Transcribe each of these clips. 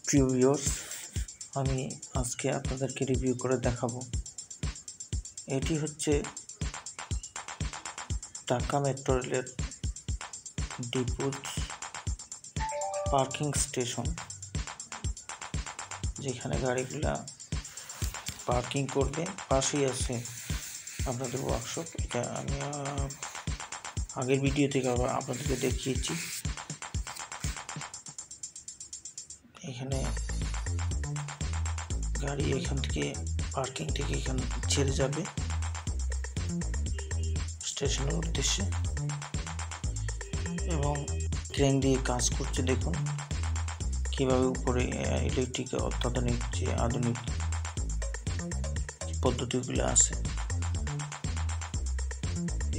প্রিয় ভিউয়ার্স, আমি আজকে আপনাদেরকে রিভিউ করে দেখাবো। এটি হচ্ছে ঢাকা মেট্রো রেলের ডিপোর পার্কিং স্টেশন, যেখানে গাড়িগুলা পার্কিং করবে। পাশেই আছে আপনাদের ওয়ার্কশপ। এটা আমি আগের ভিডিও থেকে আপনাদেরকে দেখিয়েছি। এখানে গাড়ি এখান থেকে পার্কিং থেকে এখানে ছেড়ে যাবে স্টেশনের উদ্দেশ্যে, এবং ক্রেন দিয়ে কাজ করছে। দেখুন কিভাবে উপরে ইলেকট্রিক অত্যাধুনিক যে আধুনিক পদ্ধতিগুলো আছে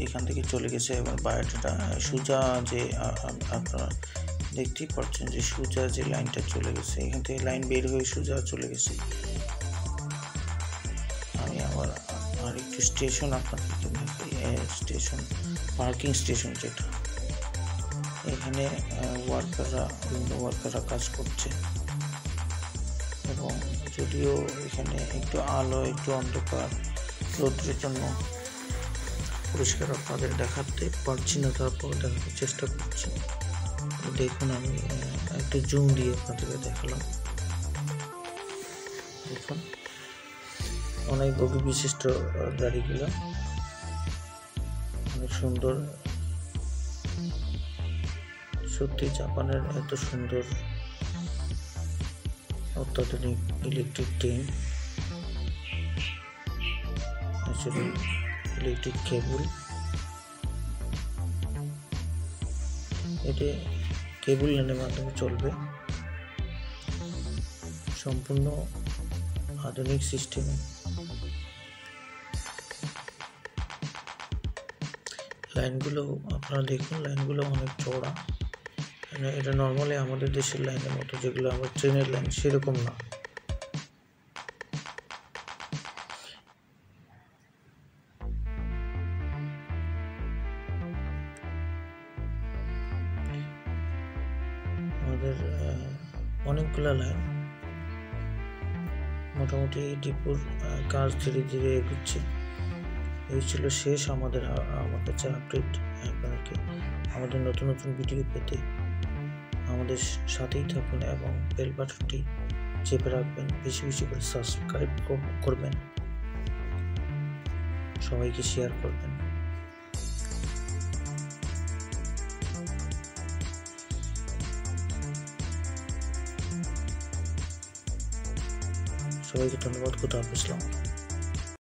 এখান থেকে চলে গেছে। এবার বায়োটাটা সোজা, যে আপনারা দেখতেই পাচ্ছেন যে সোজা যে লাইনটা চলে গেছে, এখান থেকে লাইন বের হয়ে সোজা চলে গেছে। আমি আবার আরেকটু স্টেশন আপনাদেরকে দেখাই। স্টেশন পার্কিং স্টেশন, যেটা এখানে বিভিন্ন ওয়ার্কাররা কাজ করছে, এবং যদিও এখানে একটু আলো একটু অন্ধকার রৌদ্রের জন্য পরিষ্কার আপনাদের দেখাতে পারছি না, তারপর দেখাতে চেষ্টা করছি। দেখুন, আমি একটু জুম দিয়ে আপনাদেরকে দেখালাম। দেখুন অনেক বগি বিশিষ্ট গাড়িগুলো, অনেক সুন্দর। সত্যি জাপানের এত সুন্দর অত্যাধুনিক ইলেকট্রিক ট্রেন, আসলে ইলেকট্রিক কেবল, এটি কেবল লাইনের মাধ্যমে চলবে, সম্পূর্ণ আধুনিক সিস্টেমে। লাইনগুলো আপনারা দেখুন, লাইনগুলো অনেক চওড়া। এটা নর্মালি আমাদের দেশের লাইনের মতো, যেগুলো আমার ট্রেনের লাইন, সেরকম না। আমাদের অনেকগুলো লাইন, মোটামুটি ডিপোর কাজ ধীরে ধীরে এগোচ্ছে। এই ছিল শেষ আমার কাছে আপডেট। আপনাদেরকে আমাদের নতুন নতুন ভিডিও পেতে আমাদের সাথেই থাকুন, এবং বেল বাটনটি চেপে রাখবেন। বেশি বেশি করে সাবস্ক্রাইব করবেন, সবাইকে শেয়ার করবেন। সবাইকে ধন্যবাদ। খোদা হাফেজ।